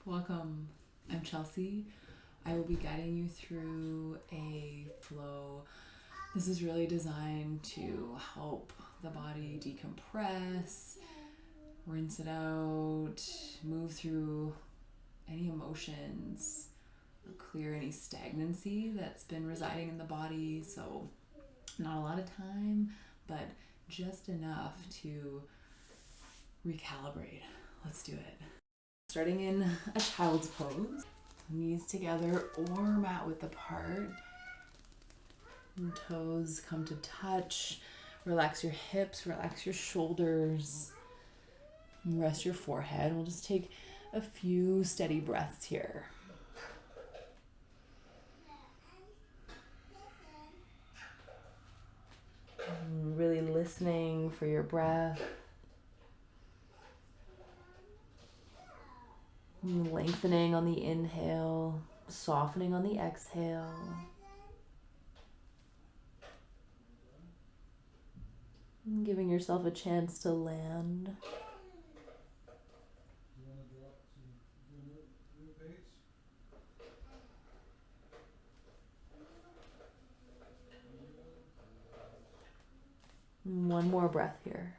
Welcome. I'm Chelsea. I will be guiding you through a flow. This is really designed to help the body decompress, rinse it out, move through any emotions, clear any stagnancy that's been residing in the body. So, not a lot of time, but just enough to recalibrate. Let's do it. Starting in a child's pose, knees together or mat width apart. And toes come to touch. Relax your hips, relax your shoulders. And rest your forehead. We'll just take a few steady breaths here. And really listening for your breath. Lengthening on the inhale, softening on the exhale. And giving yourself a chance to land. And one more breath here.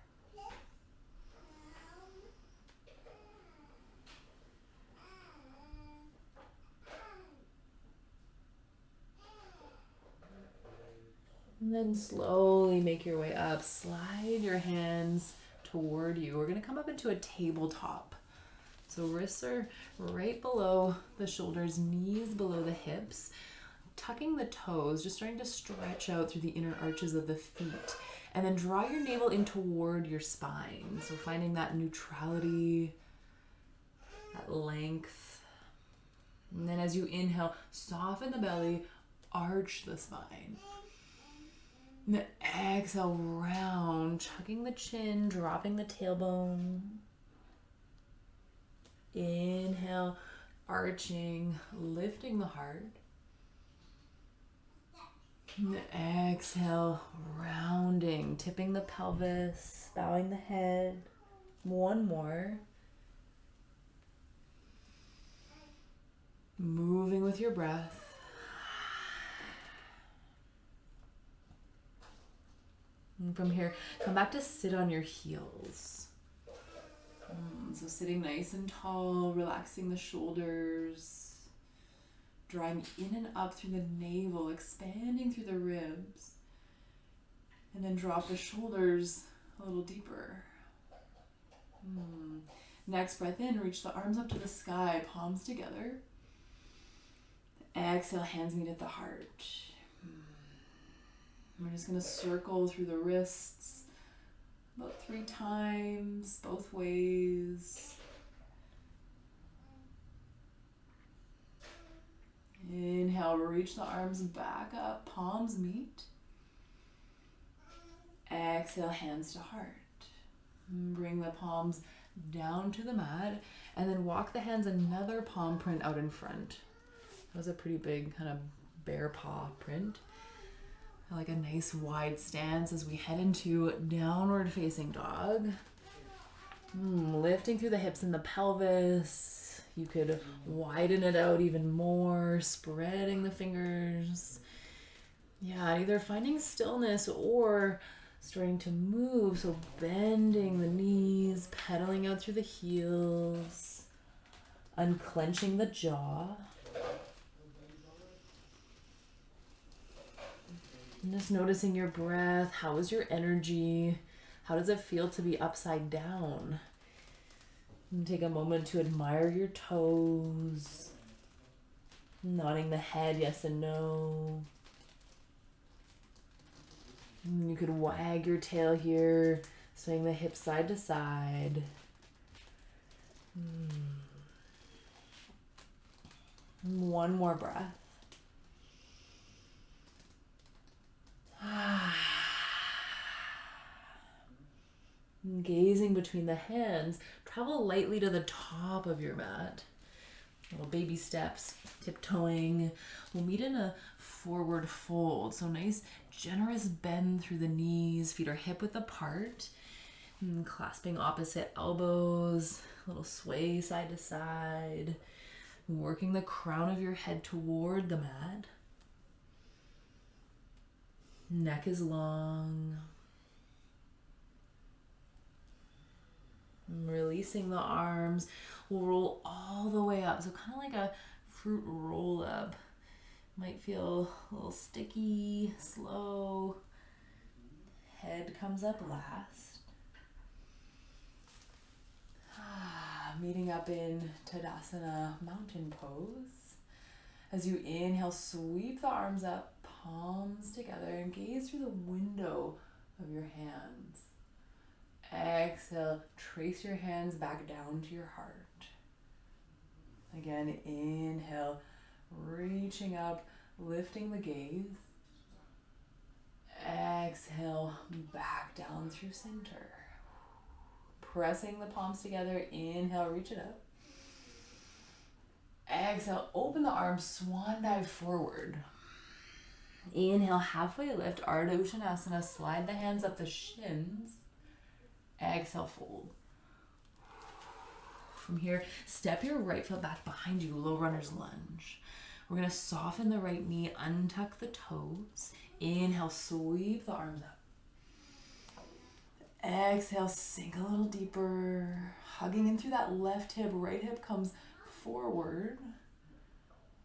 And then slowly make your way up. Slide your hands toward you. We're going to come up into a tabletop. So wrists are right below the shoulders, knees below the hips. Tucking the toes, just starting to stretch out through the inner arches of the feet. And then draw your navel in toward your spine. So finding that neutrality, that length. And then as you inhale, soften the belly, arch the spine. And then exhale, round, chucking the chin, dropping the tailbone. Inhale, arching, lifting the heart. And then exhale, rounding, tipping the pelvis, bowing the head. One more. Moving with your breath. And from here, come back to sit on your heels. So sitting nice and tall, relaxing the shoulders, drawing in and up through the navel, expanding through the ribs. And then drop the shoulders a little deeper. Next breath in, reach the arms up to the sky, palms together. Exhale, hands meet at the heart. We're just going to circle through the wrists about 3 times, both ways. Inhale, reach the arms back up, palms meet. Exhale, hands to heart. Bring the palms down to the mat, and then walk the hands another palm print out in front. That was a pretty big kind of bear paw print. I like a nice wide stance as we head into downward facing dog. Lifting through the hips and the pelvis. You could widen it out even more, spreading the fingers. Yeah, either finding stillness or starting to move. So bending the knees, pedaling out through the heels, unclenching the jaw. And just noticing your breath. How is your energy? How does it feel to be upside down? And take a moment to admire your toes. Nodding the head yes and no. And you could wag your tail here, swaying the hips side to side. One more breath. Gazing between the hands, travel lightly to the top of your mat. Little baby steps, tiptoeing. We'll meet in a forward fold. So nice, generous bend through the knees. Feet are hip width apart. And clasping opposite elbows, a little sway side to side, working the crown of your head toward the mat. Neck is long. And releasing the arms. We'll roll all the way up. So kind of like a fruit roll up. Might feel a little sticky, slow. Head comes up last. Meeting up in Tadasana mountain pose. As you inhale, sweep the arms up, palms together, and gaze through the window of your hands. Exhale, trace your hands back down to your heart. Again, inhale, reaching up, lifting the gaze. Exhale, back down through center. Pressing the palms together, inhale, reach it up. Exhale, open the arms, swan dive forward. Inhale, halfway lift, Ardha Uttanasana, slide the hands up the shins. Exhale, fold. From here, step your right foot back behind you, low runner's lunge. We're gonna soften the right knee, untuck the toes. Inhale, sweep the arms up. Exhale, sink a little deeper. Hugging in through that left hip, right hip comes forward.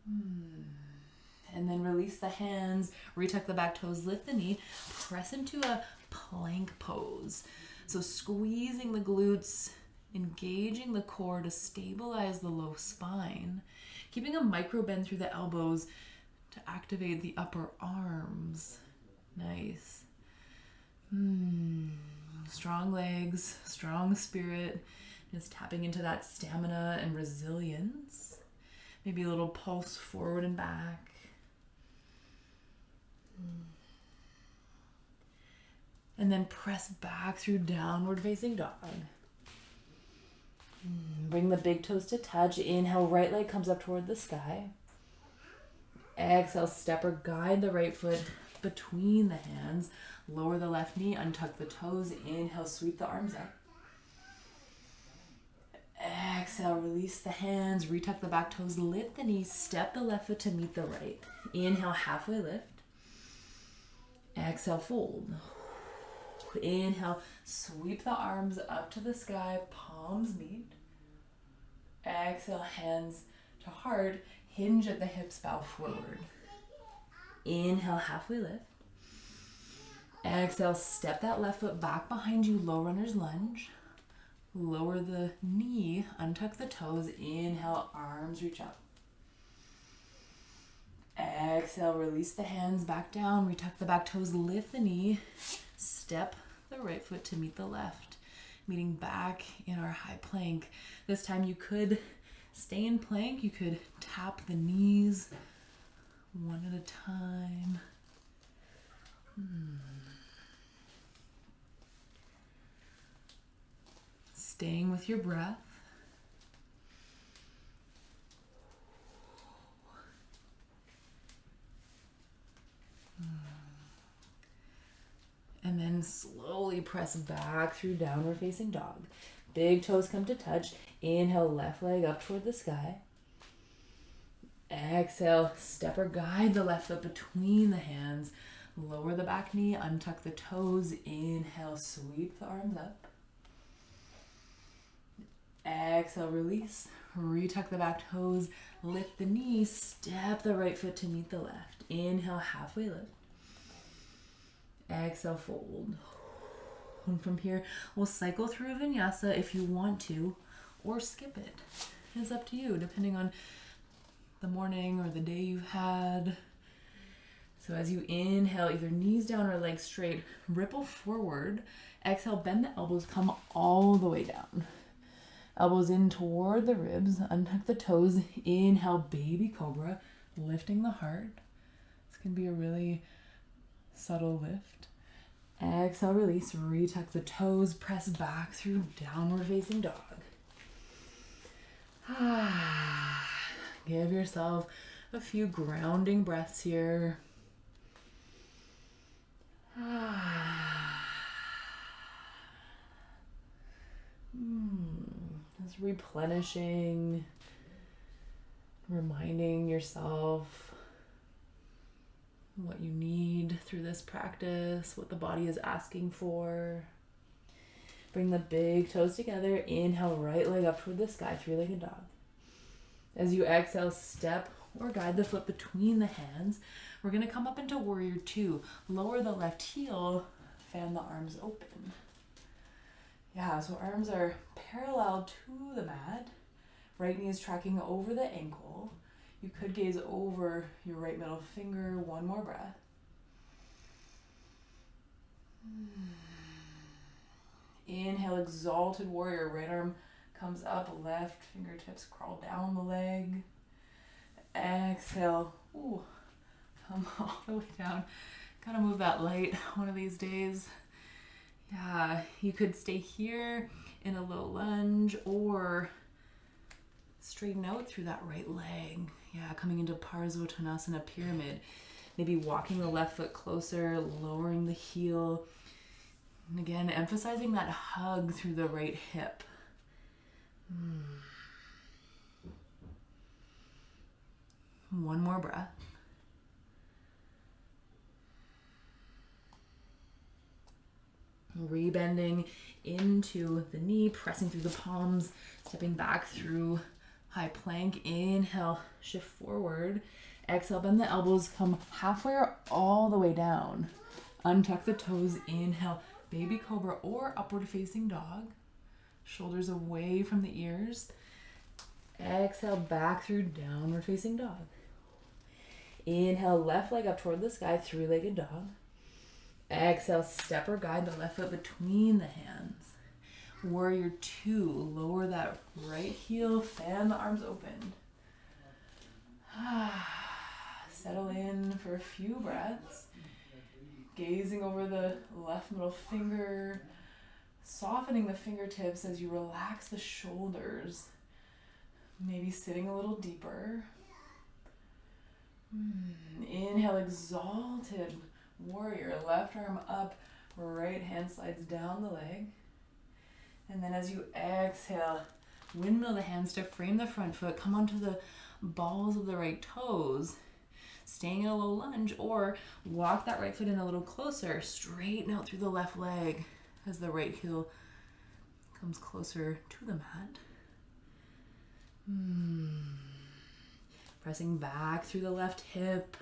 And then release the hands, retuck the back toes, lift the knee, press into a plank pose. So squeezing the glutes, engaging the core to stabilize the low spine, keeping a micro bend through the elbows to activate the upper arms. Nice. Strong legs, strong spirit, just tapping into that stamina and resilience. Maybe a little pulse forward and back. And then press back through downward facing dog. Bring the big toes to touch. Inhale, right leg comes up toward the sky. Exhale, step or guide the right foot between the hands. Lower the left knee, untuck the toes. Inhale, sweep the arms up. Exhale, release the hands, retuck the back toes, lift the knees, step the left foot to meet the right. Inhale, halfway lift. Exhale, fold. Inhale, sweep the arms up to the sky, palms meet. Exhale, hands to heart, hinge at the hips, bow forward. Inhale, halfway lift. Exhale, step that left foot back behind you, low runner's lunge. Lower the knee, untuck the toes. Inhale, arms reach up. Exhale, release the hands back down, retuck the back toes, lift the knee, step the right foot to meet the left, meeting back in our high plank. This time you could stay in plank, you could tap the knees one at a time. Staying with your breath. And then slowly press back through downward facing dog. Big toes come to touch. Inhale, left leg up toward the sky. Exhale, step or guide the left foot between the hands. Lower the back knee, untuck the toes. Inhale, sweep the arms up. Exhale, release. Retuck the back toes. Lift the knee. Step the right foot to meet the left. Inhale, halfway lift. Exhale, fold. And from here, we'll cycle through a vinyasa if you want to, or skip it. It's up to you, depending on the morning or the day you've had. So as you inhale, either knees down or legs straight, ripple forward. Exhale, bend the elbows, come all the way down. Elbows in toward the ribs, untuck the toes. Inhale, baby cobra, lifting the heart. This can be a really subtle lift. Exhale, release, retuck the toes, press back through downward facing dog. Give yourself a few grounding breaths here. Just replenishing, reminding yourself what you need through this practice, what the body is asking for. Bring the big toes together. Inhale, right leg up toward the sky, three-legged dog. As you exhale, step or guide the foot between the hands. We're going to come up into warrior two. Lower the left heel, fan the arms open. Yeah, so arms are parallel to the mat. Right knee is tracking over the ankle. You could gaze over your right middle finger. One more breath. Inhale, exalted warrior. Right arm comes up, left fingertips crawl down the leg. Exhale. Ooh, come all the way down. Gotta move that light one of these days. Yeah, you could stay here in a low lunge or straighten out through that right leg. Yeah, coming into Parsvottanasana pyramid. Maybe walking the left foot closer, lowering the heel. And again, emphasizing that hug through the right hip. One more breath. Rebending into the knee, pressing through the palms, stepping back through high plank. Inhale, shift forward. Exhale, bend the elbows, come halfway or all the way down. Untuck the toes. Inhale, baby cobra or upward facing dog. Shoulders away from the ears. Exhale, back through downward facing dog. Inhale, left leg up toward the sky, three-legged dog. Exhale, step or guide the left foot between the hands. Warrior two, lower that right heel, fan the arms open. Settle in for a few breaths. Gazing over the left middle finger, softening the fingertips as you relax the shoulders. Maybe sitting a little deeper. Inhale, exalted warrior. Left arm up, right hand slides down the leg. And then as you exhale, windmill the hands to frame the front foot. Come onto the balls of the right toes, staying in a low lunge, or walk that right foot in a little closer. Straighten out through the left leg as the right heel comes closer to the mat. Pressing back through the left hip.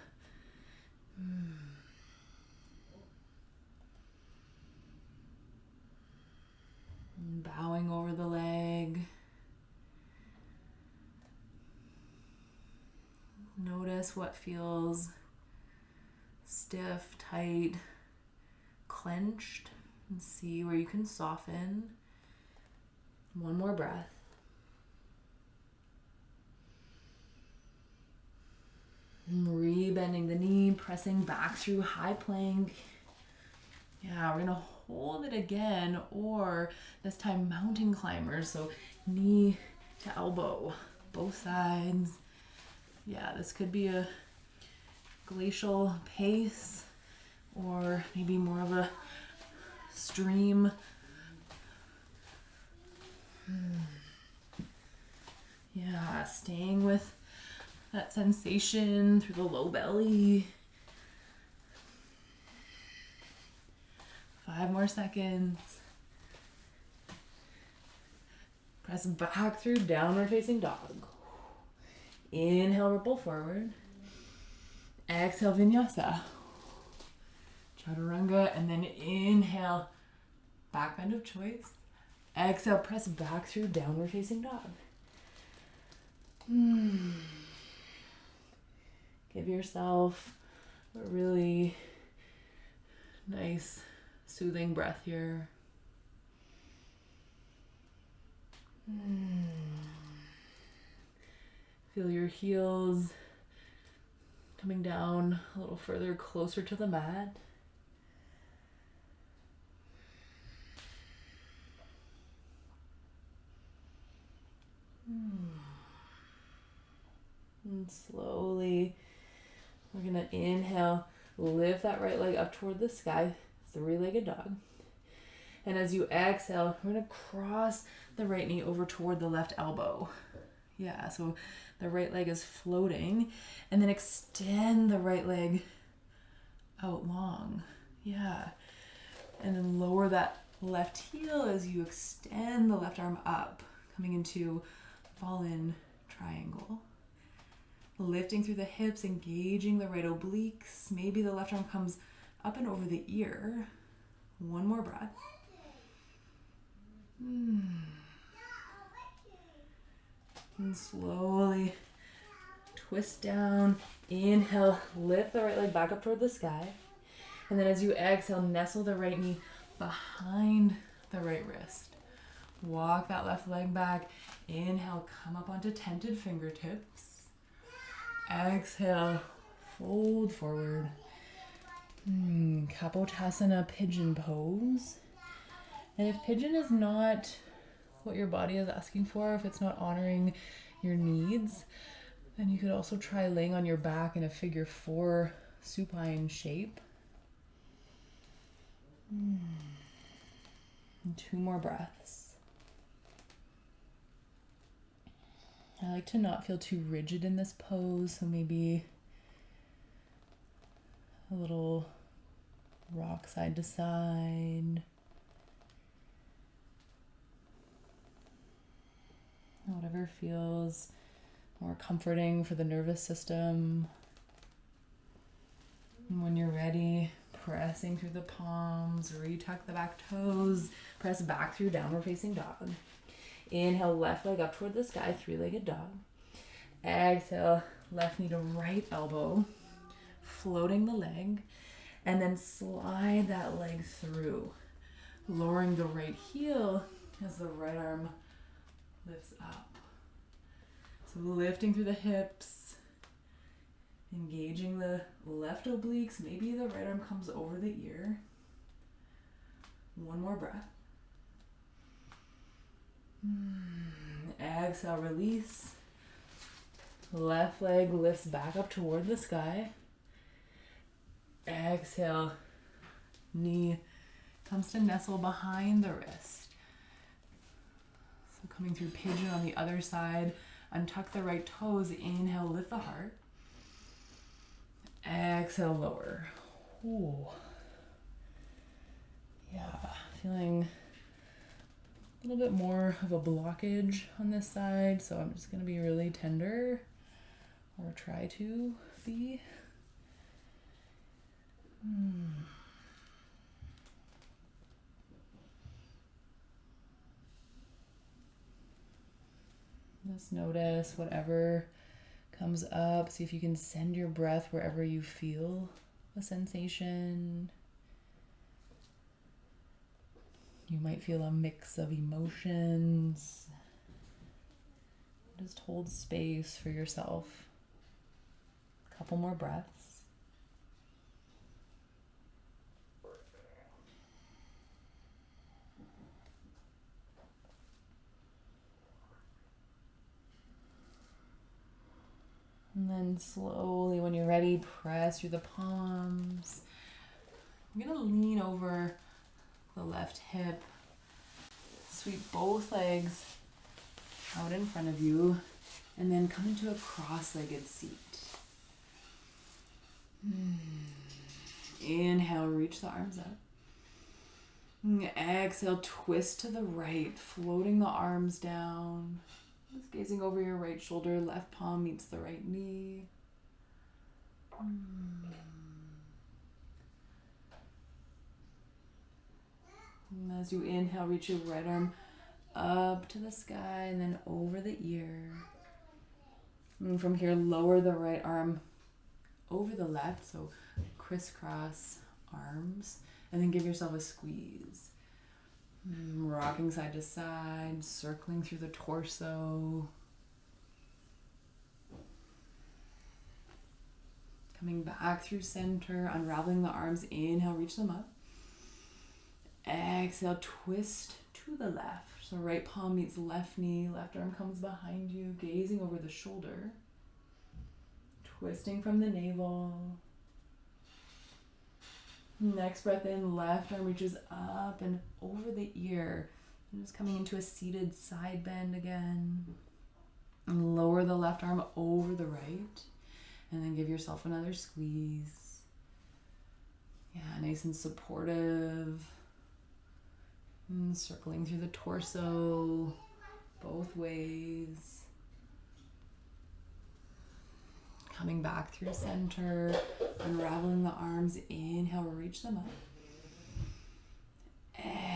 Bowing over the leg. Notice what feels stiff, tight, clenched, and see where you can soften. One more breath. Rebending the knee, pressing back through high plank. Yeah, we're gonna hold it again, or this time mountain climbers. So knee to elbow, both sides. Yeah, this could be a glacial pace, or maybe more of a stream. Yeah, staying with that sensation through the low belly. 5 more seconds. Press back through downward facing dog. Inhale, ripple forward. Exhale, vinyasa. Chaturanga, and then inhale, back bend of choice. Exhale, press back through downward facing dog. Give yourself a really nice, soothing breath here. Feel your heels coming down a little further, closer to the mat. And slowly, we're going to inhale, lift that right leg up toward the sky, three-legged dog. And as you exhale, we're going to cross the right knee over toward the left elbow. Yeah, so the right leg is floating. And then extend the right leg out long. Yeah. And then lower that left heel as you extend the left arm up, coming into fall-in triangle. Lifting through the hips, engaging the right obliques. Maybe the left arm comes up and over the ear. One more breath. And slowly twist down. Inhale, lift the right leg back up toward the sky. And then as you exhale, nestle the right knee behind the right wrist. Walk that left leg back. Inhale, come up onto tented fingertips. Exhale, fold forward. Kapotasana, pigeon pose. And if pigeon is not what your body is asking for, if it's not honoring your needs, then you could also try laying on your back in a figure 4 supine shape. And 2 more breaths. I like to not feel too rigid in this pose, so maybe a little rock side to side. Whatever feels more comforting for the nervous system. And when you're ready, pressing through the palms, retuck the back toes, press back through downward facing dog. Inhale, left leg up toward the sky, 3-legged dog. Exhale, left knee to right elbow, floating the leg, and then slide that leg through, lowering the right heel as the right arm lifts up. So lifting through the hips, engaging the left obliques. Maybe the right arm comes over the ear. One more breath. Exhale, release. Left leg lifts back up toward the sky. Exhale, knee comes to nestle behind the wrist. So coming through pigeon on the other side. Untuck the right toes. Inhale, lift the heart. Exhale, lower. Ooh. Yeah, feeling a little bit more of a blockage on this side, so I'm just going to be really tender, or try to be. Just notice whatever comes up. See if you can send your breath wherever you feel a sensation. You might feel a mix of emotions. Just hold space for yourself. A couple more breaths. And then slowly, when you're ready, press through the palms. I'm going to lean over the left hip. Sweep both legs out in front of you. And then come into a cross-legged seat. Inhale, reach the arms up. Exhale, twist to the right, floating the arms down. Just gazing over your right shoulder, left palm meets the right knee. And as you inhale, reach your right arm up to the sky and then over the ear. And from here, lower the right arm over the left, so crisscross arms, and then give yourself a squeeze. Rocking side to side, circling through the torso. Coming back through center, unraveling the arms. Inhale, reach them up. Exhale, twist to the left. So right palm meets left knee, left arm comes behind you, gazing over the shoulder. Twisting from the navel. Next breath in, left arm reaches up and over the ear. And just coming into a seated side bend again. And lower the left arm over the right. And then give yourself another squeeze. Yeah, nice and supportive. And circling through the torso, both ways. Coming back through center, unraveling the arms. Inhale, reach them up.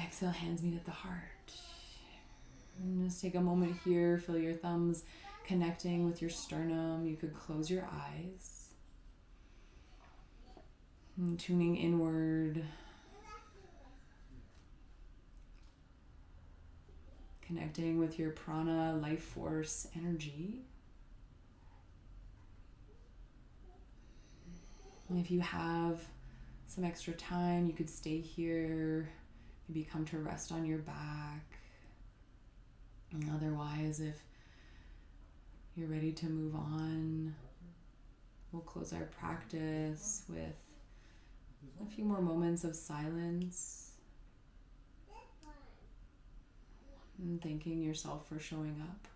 Exhale, hands meet at the heart. And just take a moment here, feel your thumbs connecting with your sternum. You could close your eyes. And tuning inward. Connecting with your prana, life force, energy. And if you have some extra time, you could stay here, maybe come to rest on your back. And otherwise, if you're ready to move on, we'll close our practice with a few more moments of silence and thanking yourself for showing up.